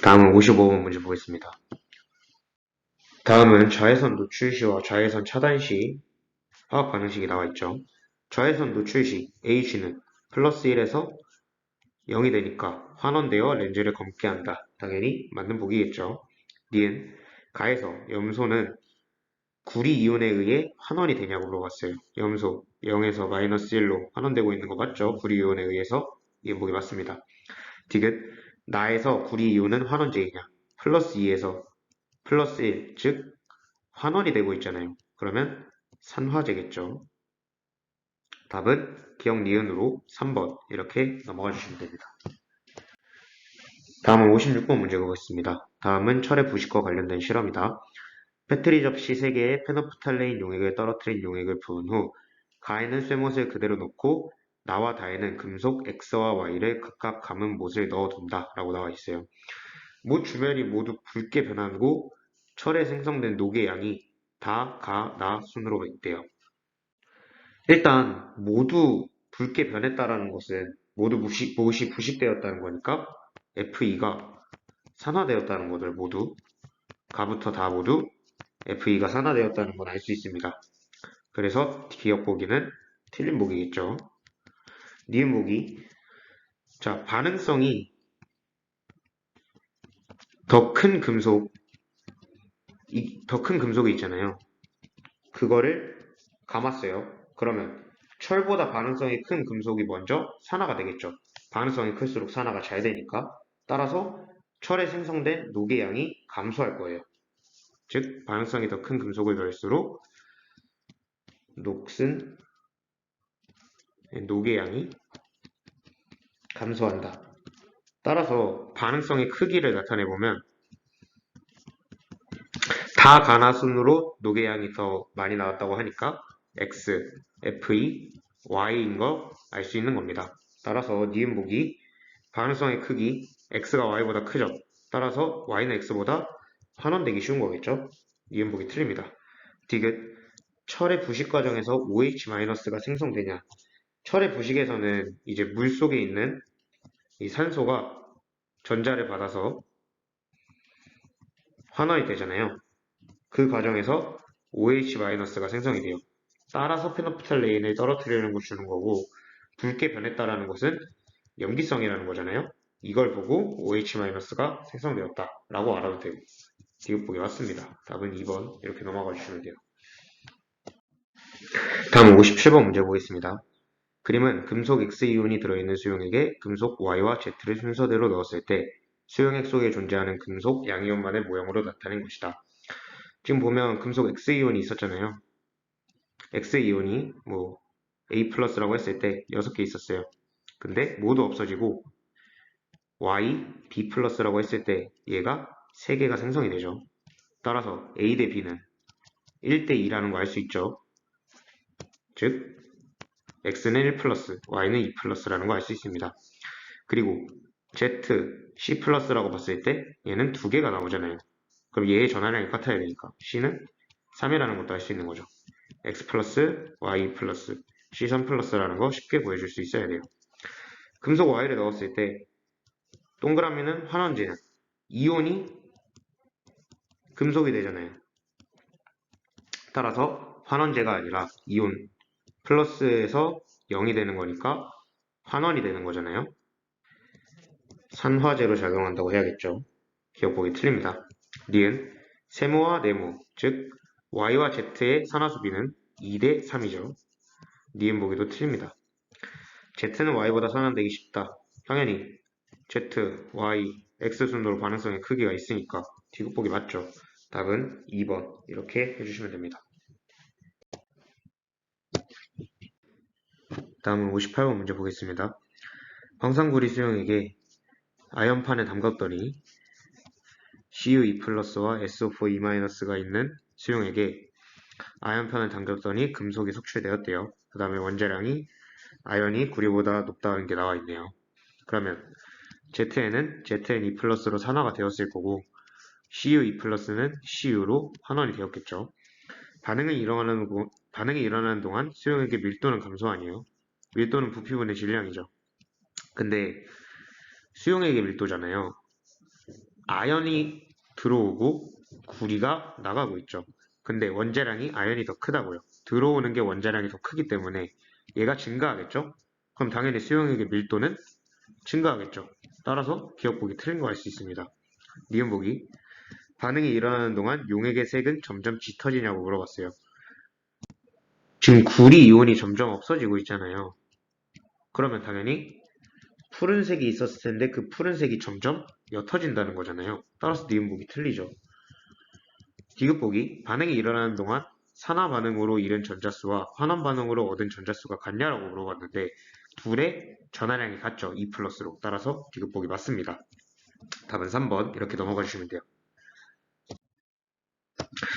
다음은 55번 문제 보겠습니다. 다음은 좌회선 노출 시와 좌회선 차단 시 화학 반응식이 나와 있죠. 좌회선 노출 시 AG는 플러스 1에서 0이 되니까 환원되어 렌즈를 검게 한다. 당연히 맞는 보기겠죠. 니은 가에서 염소는 구리 이온에 의해 환원이 되냐고 물어봤어요. 염소 0에서 마이너스 1로 환원되고 있는 거 맞죠? 구리 이온에 의해서 이은 보기 맞습니다. 디귿 나에서 구리 이온은 환원제이냐? 플러스 2에서 플러스 1, 즉 환원이 되고 있잖아요. 그러면 산화제겠죠. 답은 기억 니은으로 3번 이렇게 넘어가 주시면 됩니다. 다음은 56번 문제 보겠습니다. 다음은 철의 부식과 관련된 실험이다. 배터리 접시 3개에 페노프탈레인 용액을 떨어뜨린 용액을 부은 후 가에는 쇠못을 그대로 놓고 나와 다에는 금속 X와 Y를 각각 감은 못을 넣어둔다 라고 나와 있어요. 못 주변이 모두 붉게 변하고 철에 생성된 녹의 양이 다, 가, 나 순으로 있대요. 일단 모두 붉게 변했다라는 것은 모두 못이 부식되었다는 거니까 F2가 산화되었다는 것을 모두 가부터 다 모두 F2가 산화되었다는 건 알 수 있습니다. 그래서 기억 보기는 틀린 보기겠죠. 니은 보기. 자, 반응성이 더 큰 금속이 있잖아요. 그거를 감았어요. 그러면 철보다 반응성이 큰 금속이 먼저 산화가 되겠죠. 반응성이 클수록 산화가 잘 되니까. 따라서 철에 생성된 녹의 양이 감소할 거예요. 즉 반응성이 더 큰 금속을 넣을수록 녹의 양이 감소한다. 따라서 반응성의 크기를 나타내보면 다 가나순으로 녹의 양이 더 많이 나왔다고 하니까 X, F2, Y인 거 알 수 있는 겁니다. 따라서 니은 보기 반응성의 크기 X가 Y보다 크죠. 따라서 Y는 X보다 환원되기 쉬운 거겠죠. 니은 보기 틀립니다. 디귿 철의 부식 과정에서 OH-가 생성되냐. 철의 부식에서는 이제 물 속에 있는 이 산소가 전자를 받아서 환원이 되잖아요. 그 과정에서 OH-가 생성이 돼요. 따라서 페노프탈레인을 떨어뜨리는 걸 주는 거고 붉게 변했다라는 것은 염기성이라는 거잖아요. 이걸 보고 OH-가 생성되었다 라고 알아도 되고 디귿보기 맞습니다. 답은 2번 이렇게 넘어가 주시면 돼요. 다음 57번 문제 보겠습니다. 그림은 금속 X이온이 들어있는 수용액에 금속 Y와 Z를 순서대로 넣었을 때 수용액 속에 존재하는 금속 양이온만의 모형으로 나타낸 것이다. 지금 보면 금속 X이온이 있었잖아요. X이온이 뭐 A 플러스라고 했을 때 6개 있었어요. 근데 모두 없어지고 Y, B 플러스라고 했을 때 얘가 3개가 생성이 되죠. 따라서 A 대 B는 1대 2라는 거 알 수 있죠. 즉 X는 1 플러스, Y는 2 플러스라는 거 알 수 있습니다. 그리고 Z, C 플러스라고 봤을 때 얘는 2개가 나오잖아요. 그럼 얘의 전하량이 같아야 되니까 C는 3이라는 것도 알 수 있는 거죠. X 플러스, Y 플러스, C3 플러스라는 거 쉽게 구해줄 수 있어야 돼요. 금속 Y를 넣었을 때 동그라미는 환원제는 이온이 금속이 되잖아요. 따라서 환원제가 아니라 이온 플러스에서 0이 되는 거니까 환원이 되는 거잖아요. 산화제로 작용한다고 해야겠죠. 기억 보기 틀립니다. 니은 세모와 네모, 즉 Y와 Z의 산화수비는 2대 3이죠. 니은 보기도 틀립니다. Z는 Y보다 산화되기 쉽다. 당연히 Z, Y, X 순으로 반응성의 크기가 있으니까 디귿 보기 맞죠. 답은 2번 이렇게 해주시면 됩니다. 다음은 58번 문제 보겠습니다. 황산구리 수용액에 아연판에 담갔더니 Cu2 플러스와 SO4E-가 있는 수용액에 아연판을 담겼더니 금속이 속출되었대요. 그 다음에 원자량이 아연이 구리보다 높다는 게 나와 있네요. 그러면 Zn은 Zn2 플러스로 산화가 되었을 거고 Cu2 플러스는 Cu로 환원이 되었겠죠. 반응이 일어나는 동안 수용액의 밀도는 감소 아니에요. 밀도는 부피분의 질량이죠. 근데 수용액의 밀도잖아요. 아연이 들어오고 구리가 나가고 있죠. 근데 원자량이 아연이 더 크다고요. 들어오는 게 원자량이 더 크기 때문에 얘가 증가하겠죠? 그럼 당연히 수용액의 밀도는 증가하겠죠. 따라서 기억 보기 틀린 거 알 수 있습니다. 니은 보기. 반응이 일어나는 동안 용액의 색은 점점 짙어지냐고 물어봤어요. 지금 구리 이온이 점점 없어지고 있잖아요. 그러면 당연히 푸른색이 있었을 텐데 그 푸른색이 점점 옅어진다는 거잖아요. 따라서 니은 보기 틀리죠. 디귿 보기. 반응이 일어나는 동안 산화 반응으로 잃은 전자수와 환원 반응으로 얻은 전자수가 같냐라고 물어봤는데 둘의 전하량이 같죠. 2 플러스로. 따라서 디귿 보기 맞습니다. 답은 3번 이렇게 넘어가 주시면 돼요.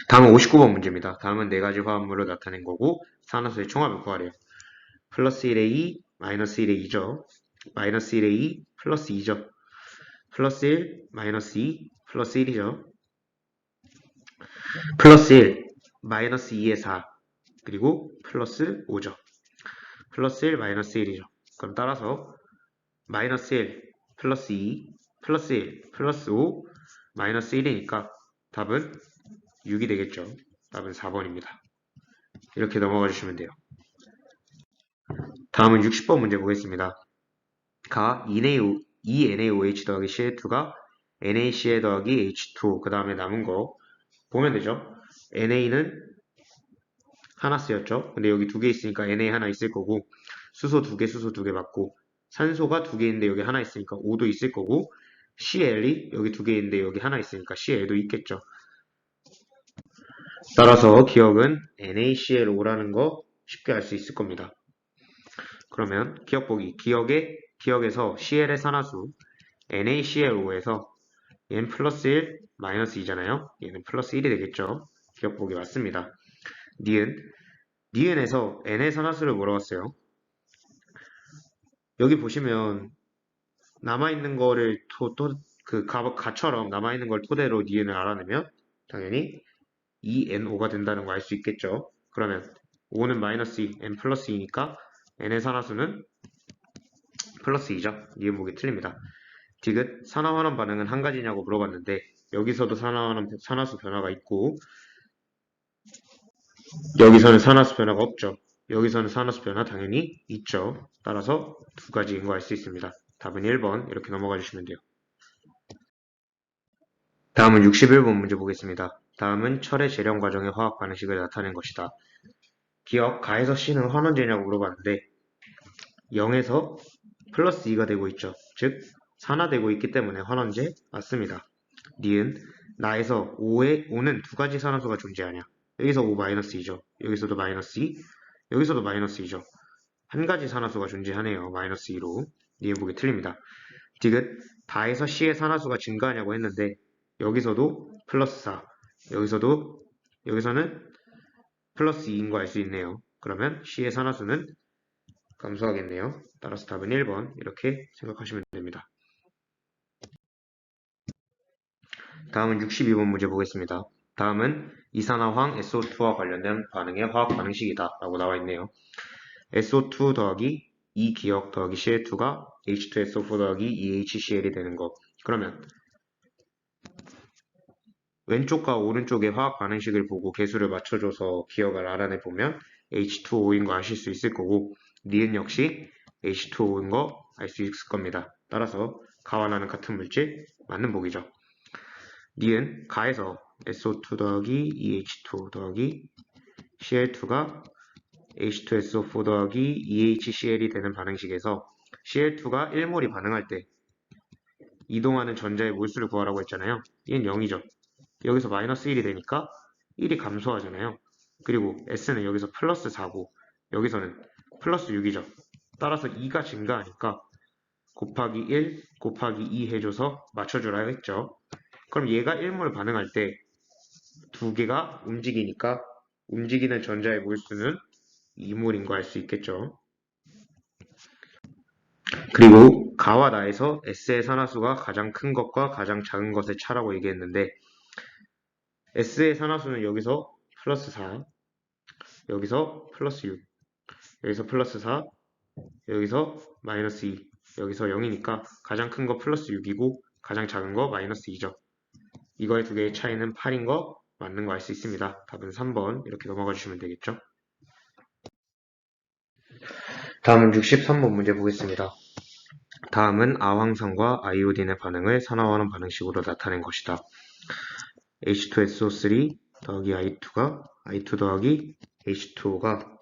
다음은 59번 문제입니다. 다음은 네 가지 화합물로 나타낸 거고 산화수의 총합을 구하래요. 플러스 1에 2, 마이너스 1에 2죠. 마이너스 1에 2, 플러스 2죠. 플러스 1, 마이너스 2, 플러스 1이죠. 플러스 1, 마이너스 2에 4, 그리고 플러스 5죠. 플러스 1, 마이너스 1이죠. 그럼 따라서 마이너스 1, 플러스 2, 플러스 1, 플러스 5, 마이너스 1이니까 답은 6이 되겠죠. 답은 4번입니다. 이렇게 넘어가 주시면 돼요. 다음은 60번 문제 보겠습니다. 가 2NaOH 더하기 CA2가 NaCl 더하기 H2 그 다음에 남은 거 보면 되죠. NA는 하나 쓰였죠. 근데 여기 두 개 있으니까 Na 하나 있을 거고 수소 두 개 맞고 산소가 두 개인데 여기 하나 있으니까 O도 있을 거고 Cl이 여기 두 개인데 여기 하나 있으니까 Cl도 있겠죠. 따라서 기억은 NaClO라는 거 쉽게 알 수 있을 겁니다. 그러면 기억 보기. 기억에서 Cl의 산화수 NaClO에서 얘는 플러스 1, 마이너스 2잖아요. 얘는 플러스 1이 되겠죠. 기억 보기 맞습니다. 니은에서 N의 산화수를 물어봤어요. 여기 보시면 남아있는 거를 그 가처럼 남아있는 걸 토대로 니은을 알아내면 당연히 2NO가 된다는 거 알 수 있겠죠. 그러면 5는 마이너스 2, N 플러스 2니까 N의 산화수는 플러스 2죠. 니은 보기 틀립니다. 디귿 산화환원 반응은 한 가지냐고 물어봤는데 여기서도 산화수 변화가 있고 여기서는 산화수 변화가 없죠. 여기서는 산화수 변화 당연히 있죠. 따라서 두 가지인 거 알 수 있습니다. 답은 1번 이렇게 넘어가 주시면 돼요. 다음은 61번 문제 보겠습니다. 다음은 철의 재련 과정의 화학 반응식을 나타낸 것이다. 기억 가에서 C는 환원제냐고 물어봤는데 0에서 플러스 2가 되고 있죠. 즉 산화되고 있기 때문에 환원제 맞습니다. 니은 나에서 5는 두 가지 산화수가 존재하냐. 여기서 5-2죠. 여기서도 마이너스 2, 여기서도 마이너스 2죠. 한 가지 산화수가 존재하네요. 마이너스 2로. 니은 보기 틀립니다. 디귿 다에서 C의 산화수가 증가하냐고 했는데 여기서도 플러스 4, 여기서는 플러스 2인 거 알 수 있네요. 그러면 C의 산화수는 감소하겠네요. 따라서 답은 1번 이렇게 생각하시면 됩니다. 다음은 62번 문제 보겠습니다. 다음은 이산화황 SO2와 관련된 반응의 화학 반응식이다 라고 나와 있네요. SO2 더하기 2기억 더하기 CL2가 H2SO4 더하기 EHCl이 되는 거. 그러면 왼쪽과 오른쪽의 화학 반응식을 보고 개수를 맞춰줘서 기억을 알아내보면 H2O인 거 아실 수 있을 거고 니은 역시 H2O인 거 알 수 있을 겁니다. 따라서 가와 나는 같은 물질 맞는 보기죠. 니은 가에서 SO2 더하기 EH2 더하기 Cl2가 H2SO4 더하기 EHCl이 되는 반응식에서 Cl2가 1몰이 반응할 때 이동하는 전자의 몰수를 구하라고 했잖아요. 얘는 0이죠. 여기서 마이너스 1이 되니까 1이 감소하잖아요. 그리고 S는 여기서 플러스 4고 여기서는 플러스 6이죠. 따라서 2가 증가하니까 곱하기 1, 곱하기 2 해줘서 맞춰주라 했죠. 그럼 얘가 1몰 반응할 때 두 개가 움직이니까 움직이는 전자의 몰수는 2몰인 거 알 수 있겠죠. 그리고 가와 나에서 S의 산화수가 가장 큰 것과 가장 작은 것의 차라고 얘기했는데 S의 산화수는 여기서 플러스 4, 여기서 플러스 6, 여기서 플러스 4, 여기서 마이너스 2, 여기서 0이니까 가장 큰 거 플러스 6이고 가장 작은 거 마이너스 2죠. 이거의 두 개의 차이는 8인 거 맞는 거 알 수 있습니다. 답은 3번 이렇게 넘어가 주시면 되겠죠. 다음은 63번 문제 보겠습니다. 다음은 아황산과 아이오딘의 반응을 산화환원 반응식으로 나타낸 것이다. H2SO3 더하기 I2 더하기 H2O가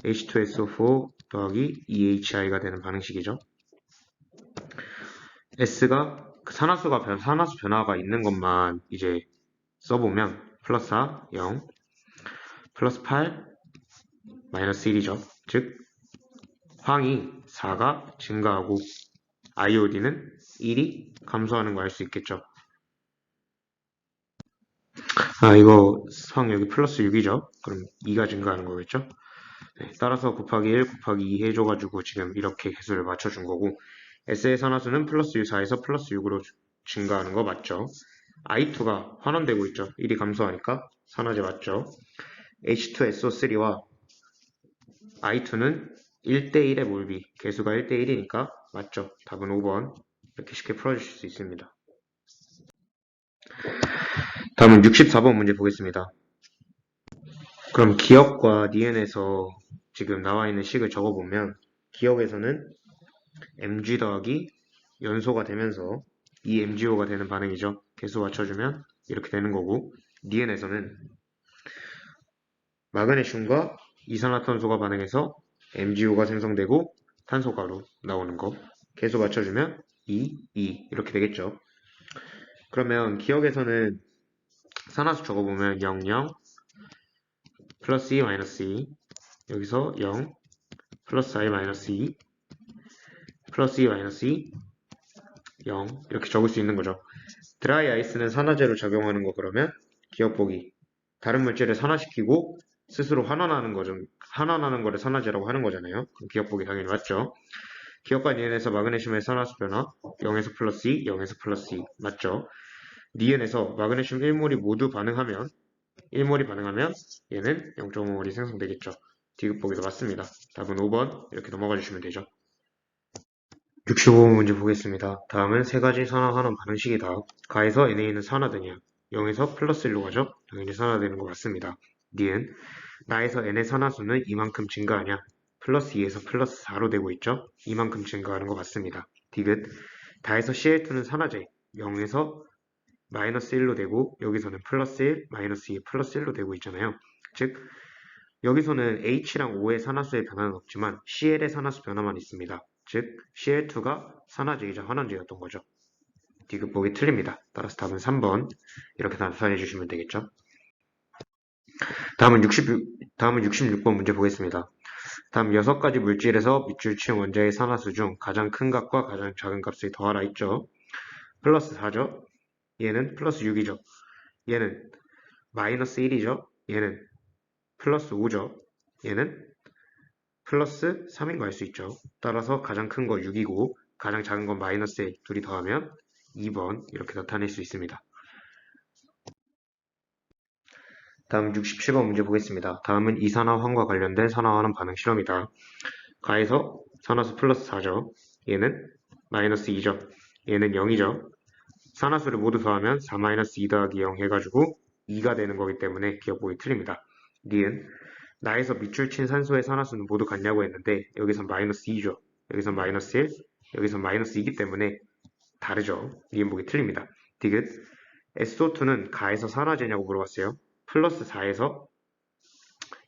H2SO4 더하기 EHI가 되는 반응식이죠. S가 산화수 변화가 있는 것만 이제 써보면 플러스 4, 0, 플러스 8, 마이너스 1이죠. 즉 황이 4가 증가하고 아이오딘은 1이 감소하는 거 알 수 있겠죠. 이거 황 여기 플러스 6이죠. 그럼 2가 증가하는 거겠죠. 네, 따라서 곱하기 1 곱하기 2 해줘가지고 지금 이렇게 개수를 맞춰준 거고 S의 산화수는 플러스 4에서 플러스 6으로 증가하는 거 맞죠? I2가 환원되고 있죠. 1이 감소하니까 산화제 맞죠? H2SO3와 I2는 1대1의 몰비, 개수가 1대1이니까 맞죠? 답은 5번. 이렇게 쉽게 풀어주실 수 있습니다. 다음은 64번 문제 보겠습니다. 그럼 기억과 니은에서 지금 나와 있는 식을 적어보면 기억에서는 mg 더하기 연소가 되면서 이 MgO가 되는 반응이죠. 개수 맞춰주면 이렇게 되는 거고 니은에서는 마그네슘과 이산화탄소가 반응해서 MgO가 생성되고 탄소가루 나오는 거. 개수 맞춰주면 2 이렇게 되겠죠. 그러면 기억에서는 산화수 적어보면 0, 0, 플러스 2, 마이너스 2 여기서 0, 플러스 I, 마이너스 2 플러스 2, 마이너스 2 0 이렇게 적을 수 있는 거죠. 드라이 아이스는 산화제로 작용하는 거 그러면 기억 보기 다른 물질을 산화시키고 스스로 환원하는 거를 산화제라고 하는 거잖아요. 그럼 기억 보기 당연히 맞죠. 기억과 니은에서 마그네슘의 산화수 변화 0에서 플러스 2, 0에서 플러스 2 맞죠. 니은에서 마그네슘 1몰이 모두 반응하면 1몰이 반응하면 얘는 0.5몰이 생성되겠죠. 디귿 보기도 맞습니다. 답은 5번 이렇게 넘어가 주시면 되죠. 65번 문제 보겠습니다. 다음은 세 가지 산화환원 반응식이다. 가에서 NA는 산화되냐? 0에서 플러스 1로 가죠? 당연히 산화되는 것 같습니다. 니은 나에서 N의 산화수는 이만큼 증가하냐? 플러스 2에서 플러스 4로 되고 있죠? 이만큼 증가하는 것 같습니다. 디귿 다에서 Cl2는 산화제 0에서 마이너스 1로 되고 여기서는 플러스 1, 마이너스 2, 플러스 1로 되고 있잖아요. 즉 여기서는 H랑 O의 산화수의 변화는 없지만 Cl의 산화수 변화만 있습니다. 즉 Cl2가 산화제이자 환원제였던 거죠. 디귿 보기 틀립니다. 따라서 답은 3번 이렇게 나타내 주시면 되겠죠. 다음은 66번 문제 보겠습니다. 다음 6가지 물질에서 밑줄 치은 원자의 산화수 중 가장 큰 값과 가장 작은 값을 더하라 있죠. 플러스 4죠. 얘는 플러스 6이죠. 얘는 마이너스 1이죠. 얘는 플러스 5죠. 얘는 플러스 3인 거 알 수 있죠. 따라서 가장 큰 거 6이고 가장 작은 건 마이너스 1 둘이 더하면 2번 이렇게 나타낼 수 있습니다. 다음 67번 문제 보겠습니다. 다음은 이산화황과 관련된 산화환원 반응 실험이다. 가에서 산화수 플러스 4죠. 얘는 마이너스 2죠. 얘는 0이죠. 산화수를 모두 더하면 4-2 더하기 0 해가지고 2가 되는 거기 때문에 기억 보기 틀립니다. 니은 나에서 밑줄 친 산소의 산화수는 모두 같냐고 했는데 여기선 마이너스 2죠. 여기선 마이너스 1, 여기선 마이너스 2기 때문에 다르죠. 니은 보기 틀립니다. 디귿 SO2는 가에서 산화제냐고 물어봤어요. 플러스 4에서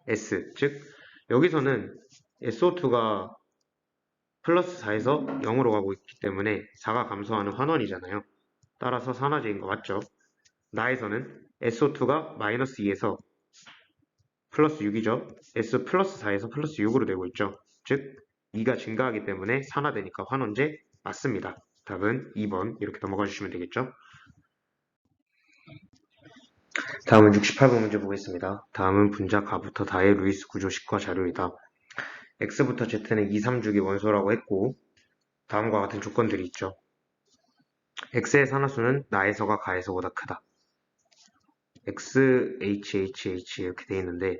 S, 즉 여기서는 SO2가 플러스 4에서 0으로 가고 있기 때문에 4가 감소하는 환원이잖아요. 따라서 산화제인 거 맞죠? 나에서는 SO2가 마이너스 2에서 플러스 6이죠. S 플러스 4에서 플러스 6으로 되고 있죠. 즉 2가 증가하기 때문에 산화되니까 환원제 맞습니다. 답은 2번 이렇게 넘어가 주시면 되겠죠. 다음은 68번 문제 보겠습니다. 다음은 분자 가부터 다의 루이스 구조식과 자료이다. X부터 Z는 2, 3주기 원소라고 했고 다음과 같은 조건들이 있죠. X의 산화수는 나에서가 가에서보다 크다. X, H, H, H 이렇게 돼 있는데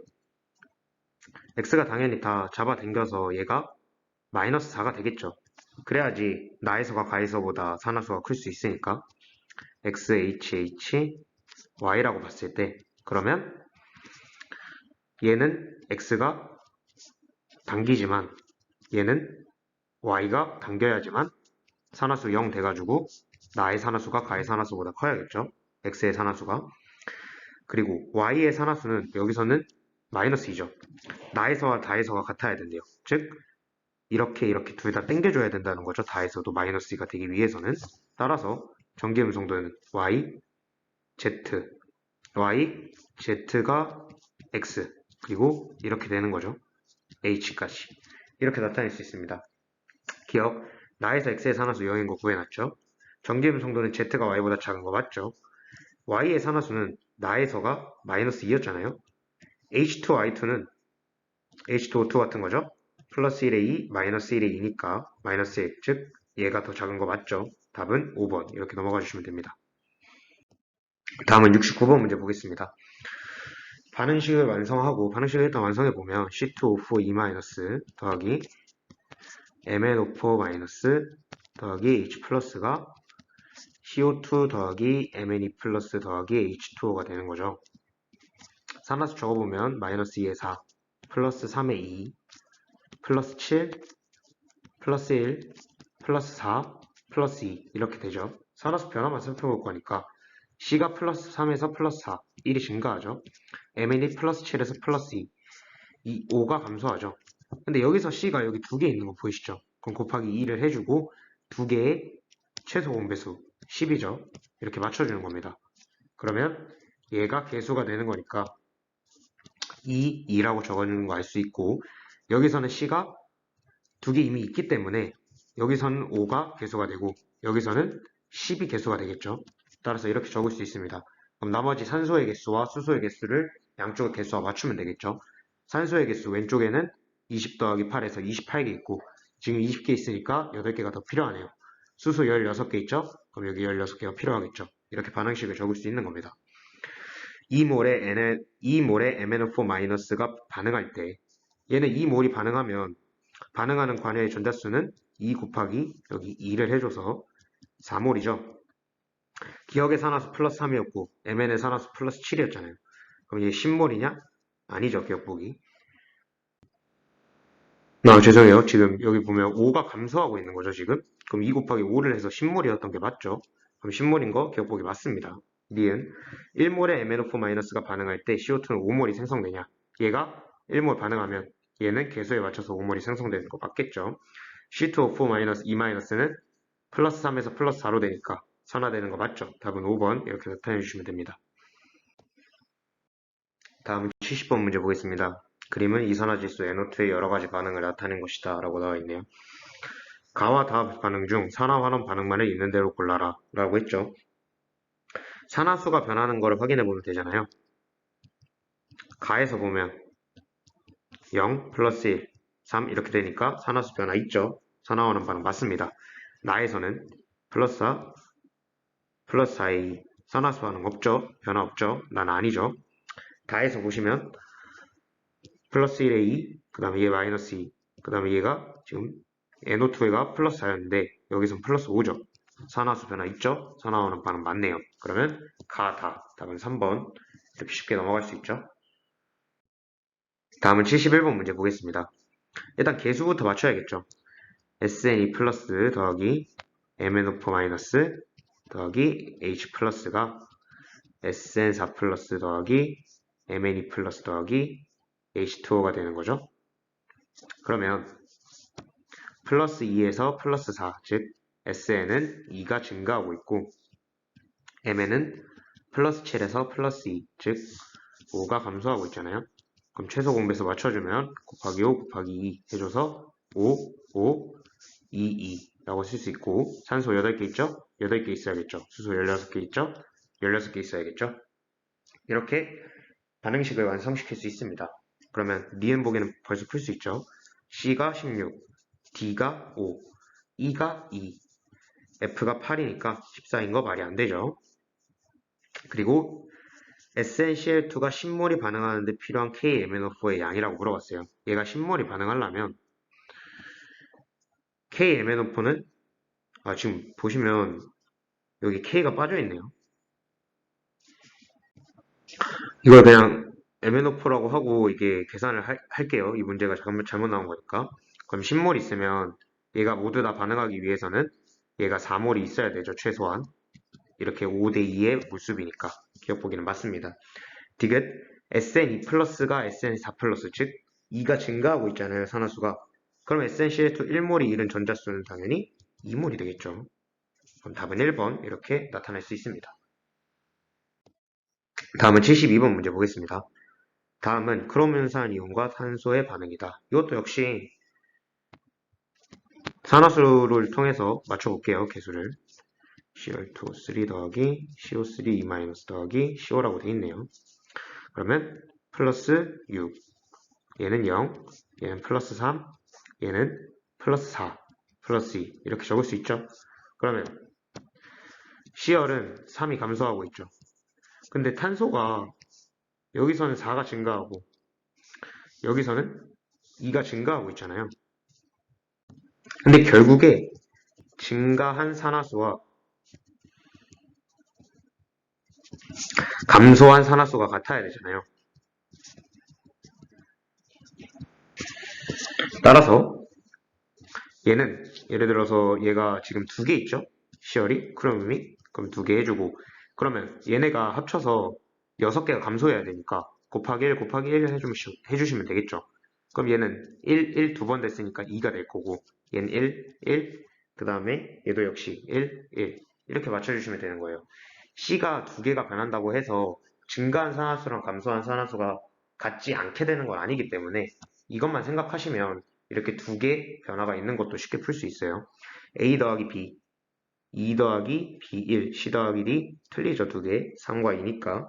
X가 당연히 다 잡아당겨서 얘가 마이너스 4가 되겠죠. 그래야지 나에서가 가에서보다 산화수가 클 수 있으니까 XHH Y라고 봤을 때 그러면 얘는 X가 당기지만 얘는 Y가 당겨야지만 산화수 0 돼가지고 나의 산화수가 가의 산화수보다 커야겠죠. X의 산화수가. 그리고 Y의 산화수는 여기서는 마이너스 2죠. 나에서와 다에서가 같아야 된대요. 즉 이렇게 둘 다 땡겨줘야 된다는 거죠. 다에서도 마이너스 2가 되기 위해서는. 따라서 전기음성도는 Y, Z, Y, Z가 X 그리고 이렇게 되는 거죠. H까지 이렇게 나타낼 수 있습니다. 기억, 나에서 X의 산화수 0인 거 구해놨죠. 전기음성도는 Z가 Y보다 작은 거 맞죠? Y의 산화수는 나에서가 마이너스 2였잖아요. H2Y2는 H2O2 같은 거죠. 플러스 1의 2, 마이너스 1의 2니까 마이너스 1, 즉 얘가 더 작은 거 맞죠? 답은 5번 이렇게 넘어가 주시면 됩니다. 다음은 69번 문제 보겠습니다. 반응식을 완성하고 반응식을 일단 완성해 보면 C2O4 E- 더하기 MnO4- 더하기 H 플러스가 CO2 더하기 MnE 플러스 더하기 H2O가 되는 거죠. 산화수 적어보면 마이너스 2의 4, 플러스 3의 2, 플러스 7, 플러스 1, 플러스 4, 플러스 2 이렇게 되죠. 산화수 변화만 살펴볼 거니까 C가 플러스 3에서 플러스 4, 1이 증가하죠. MnE 플러스 7에서 플러스 2, 이 5가 감소하죠. 근데 여기서 C가 여기 두 개 있는 거 보이시죠? 그럼 곱하기 2를 해주고 두 개의 최소 공배수 10이죠. 이렇게 맞춰주는 겁니다. 그러면 얘가 개수가 되는 거니까 2라고 적어주는 거 알 수 있고 여기서는 C가 두 개 이미 있기 때문에 여기서는 5가 개수가 되고 여기서는 10이 개수가 되겠죠. 따라서 이렇게 적을 수 있습니다. 그럼 나머지 산소의 개수와 수소의 개수를 양쪽의 개수와 맞추면 되겠죠. 산소의 개수 왼쪽에는 20 더하기 8에서 28개 있고 지금 20개 있으니까 8개가 더 필요하네요. 수소 16개 있죠? 그럼 여기 16개가 필요하겠죠. 이렇게 반응식을 적을 수 있는 겁니다. 이 몰의 MnO4-가 반응할 때 얘는 이 몰이 반응하면 반응하는 관여의 전자수는 2 곱하기 여기 2를 해줘서 4몰이죠. 기억의 산화수 플러스 3이었고 Mn의 산화수 플러스 7이었잖아요. 그럼 이게 10몰이냐? 아니죠. 기억 보기. 죄송해요. 지금 여기 보면 5가 감소하고 있는 거죠. 지금. 그럼 2 곱하기 5를 해서 10몰이었던 게 맞죠? 그럼 10몰인 거 기억 보기 맞습니다. 니은 1몰의 MnO4-가 반응할 때 CO2는 5몰이 생성되냐? 얘가 1몰 반응하면 얘는 개수에 맞춰서 5몰이 생성되는 거 맞겠죠? C2O4-E-는 플러스 3에서 플러스 4로 되니까 산화되는 거 맞죠? 답은 5번 이렇게 나타내 주시면 됩니다. 다음은 70번 문제 보겠습니다. 그림은 이산화질소 NO2의 여러가지 반응을 나타낸 것이다 라고 나와 있네요. 가와 다 반응 중 산화환원 반응만을 있는 대로 골라라 라고 했죠. 산화수가 변하는 거를 확인해 보면 되잖아요. 가에서 보면 0 플러스 1, 3 이렇게 되니까 산화수 변화 있죠. 산화환원 반응 맞습니다. 나에서는 플러스 4, 플러스 4의 산화수 반응 없죠. 변화 없죠. 난 아니죠. 다에서 보시면 플러스 1의 2, 그 다음에 얘 마이너스 2, 그 다음에 얘가 지금 NO2가 플러스 4였는데 여기선 플러스 5죠. 산화수 변화 있죠? 산화하는 반응 맞네요. 그러면 다 답은 3번 이렇게 쉽게 넘어갈 수 있죠. 다음은 71번 문제 보겠습니다. 일단 개수부터 맞춰야겠죠. SNE 플러스 더하기 MnO4 마이너스 더하기 H 플러스가 SN4 플러스 더하기 MnE 플러스 더하기 H2O가 되는 거죠. 그러면 플러스 2에서 플러스 4, 즉 SN은 2가 증가하고 있고 Mn은 플러스 7에서 플러스 2, 즉 5가 감소하고 있잖아요. 그럼 최소 공배수 맞춰주면 곱하기 5 곱하기 2 해줘서 5, 5, 2, 2라고 쓸 수 있고 산소 8개 있죠? 8개 있어야겠죠. 수소 16개 있죠? 16개 있어야겠죠? 이렇게 반응식을 완성시킬 수 있습니다. 그러면 니은 보기는 벌써 풀 수 있죠? C가 16, D가 5, E가 2, F가 8이니까 14인 거 말이 안 되죠. 그리고 SnCl2가 10몰이 반응하는데 필요한 KMnO4의 양이라고 물어봤어요. 얘가 10몰이 반응하려면 KMNO4는 지금 보시면 여기 K가 빠져 있네요. 이걸 그냥 MNO4라고 하고 이게 계산을 할게요. 이 문제가 잘못 나온 거니까. 그럼 10몰 있으면 얘가 모두 다 반응하기 위해서는 얘가 4몰이 있어야 되죠. 최소한. 이렇게 5대2의 물수비니까. 기억 보기는 맞습니다. 디귿 SN2 플러스가 SN4 플러스, 즉 2가 증가하고 있잖아요. 산화수가. 그럼 SNCl2 1몰이 잃은 전자수는 당연히 2몰이 되겠죠. 그럼 답은 1번 이렇게 나타낼 수 있습니다. 다음은 72번 문제 보겠습니다. 다음은 크롬연산 이온과 탄소의 반응이다. 이것도 역시 산화수를 통해서 맞춰볼게요. 개수를. Cl2 3 더하기 CO3 2- 더하기 CO 라고 돼 있네요. 그러면 플러스 6, 얘는 0, 얘는 플러스 3, 얘는 플러스 4, 플러스 2 이렇게 적을 수 있죠. 그러면 Cl은 3이 감소하고 있죠. 근데 탄소가 여기서는 4가 증가하고 여기서는 2가 증가하고 있잖아요. 근데 결국에 증가한 산화수와 감소한 산화수가 같아야 되잖아요. 따라서 얘는 예를 들어서 얘가 지금 2개 있죠? 시열이 크롬이 그럼 2개 해주고 그러면 얘네가 합쳐서 6개가 감소해야 되니까 곱하기 1 곱하기 1 해주시면 되겠죠. 그럼 얘는 1 두 번 됐으니까 2가 될 거고 얘는 1 그 다음에 얘도 역시 1 이렇게 맞춰주시면 되는 거예요. C가 2개가 변한다고 해서 증가한 산화수랑 감소한 산화수가 같지 않게 되는 건 아니기 때문에 이것만 생각하시면 이렇게 2개 변화가 있는 것도 쉽게 풀 수 있어요. A 더하기 B, 2 더하기 B1, C 더하기 D 틀리죠. 2개, 3과 2니까.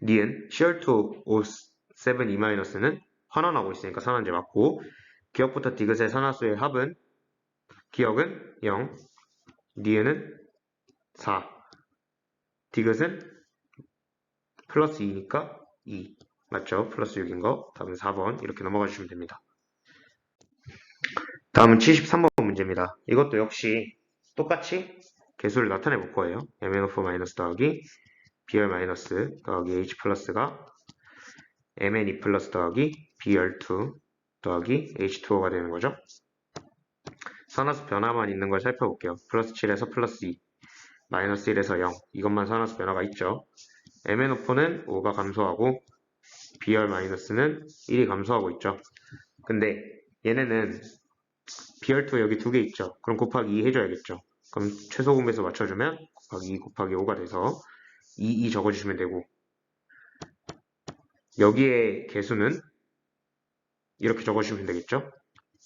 니은 Cl2 O7 E-는 환원하고 있으니까 산화제 맞고 기억부터 디귿의 산화수의 합은 기억은 0, 니은은 4, 디귿은 플러스 2니까 2 맞죠? 플러스 6인 거 답은 4번 이렇게 넘어가 주시면 됩니다. 다음은 73번 문제입니다. 이것도 역시 똑같이 개수를 나타내 볼 거예요. MnO4- 더하기 Br- 더하기 H 플러스가 Mn2 플러스 더하기 Br2 더하기 H2O가 되는 거죠. 산화수 변화만 있는 걸 살펴볼게요. 플러스 7에서 플러스 2, 마이너스 1에서 0 이것만 산화수 변화가 있죠. MnO4는 5가 감소하고 Br-는 1이 감소하고 있죠. 근데 얘네는 Br2 여기 2개 있죠. 그럼 곱하기 2 해줘야겠죠. 그럼 최소 공배수 맞춰주면 곱하기 2 곱하기 5가 돼서 2 적어주시면 되고 여기에 개수는 이렇게 적어주시면 되겠죠.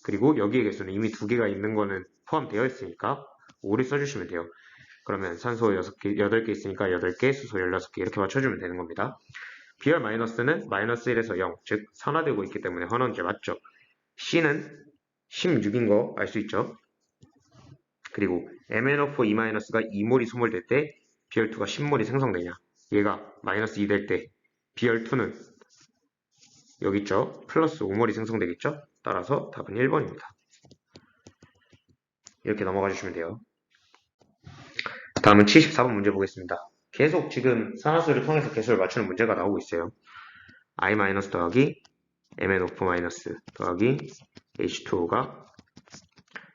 그리고 여기에 개수는 이미 2개가 있는 거는 포함되어 있으니까 5를 써주시면 돼요. 그러면 산소 6개, 8개 있으니까 8개, 수소 16개 이렇게 맞춰주면 되는 겁니다. Br- 는 마이너스 1에서 0, 즉 산화되고 있기 때문에 환원제 맞죠. C는 16인 거 알 수 있죠. 그리고 MnO4 E-가 2몰이 소몰될 때 Br2가 10몰이 생성되냐. 얘가 마이너스 2 될 때 Br2는 여기 있죠. 플러스 5몰이 생성되겠죠. 따라서 답은 1번입니다. 이렇게 넘어가 주시면 돼요. 다음은 74번 문제 보겠습니다. 계속 지금 산화수를 통해서 개수를 맞추는 문제가 나오고 있어요. I- 더하기 MnO4- 더하기 H2O가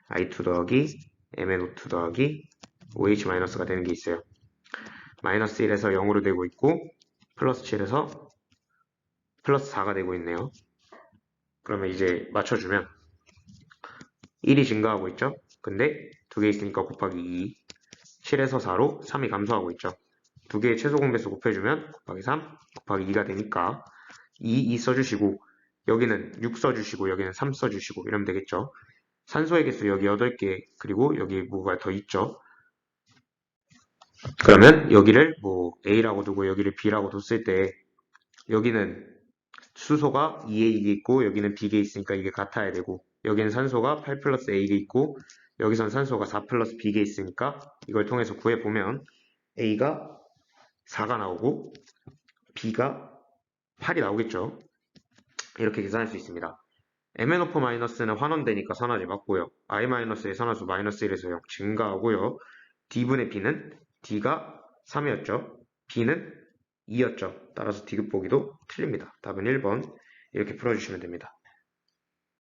I2 더하기 MnO2 더하기 OH- 되는 게 있어요. 마이너스 1에서 0으로 되고 있고 플러스 7에서 플러스 4가 되고 있네요. 그러면 이제 맞춰주면 1이 증가하고 있죠. 근데 2개 있으니까 곱하기 2, 7에서 4로 3이 감소하고 있죠. 2개의 최소 공배수 곱해주면 곱하기 3, 곱하기 2가 되니까 2 써주시고 여기는 6 써주시고 여기는 3 써주시고 이러면 되겠죠. 산소의 개수 여기 8개 그리고 여기 뭐가 더 있죠. 그러면 여기를 뭐 A라고 두고 여기를 B라고 뒀을 때 여기는 수소가 2에 이게 있고 여기는 B게 있으니까 이게 같아야 되고 여기는 산소가 8 플러스 A게 있고 여기선 산소가 4 플러스 B게 있으니까 이걸 통해서 구해보면 A가 4가 나오고 B가 8이 나오겠죠. 이렇게 계산할 수 있습니다. MNO4 마이너스는 환원되니까 산화제 맞고요. I-의 산화수 마이너스 1에서 0 증가하고요. D분의 B는 D가 3이었죠. B는 2였죠. 따라서 D급 보기도 틀립니다. 답은 1번 이렇게 풀어주시면 됩니다.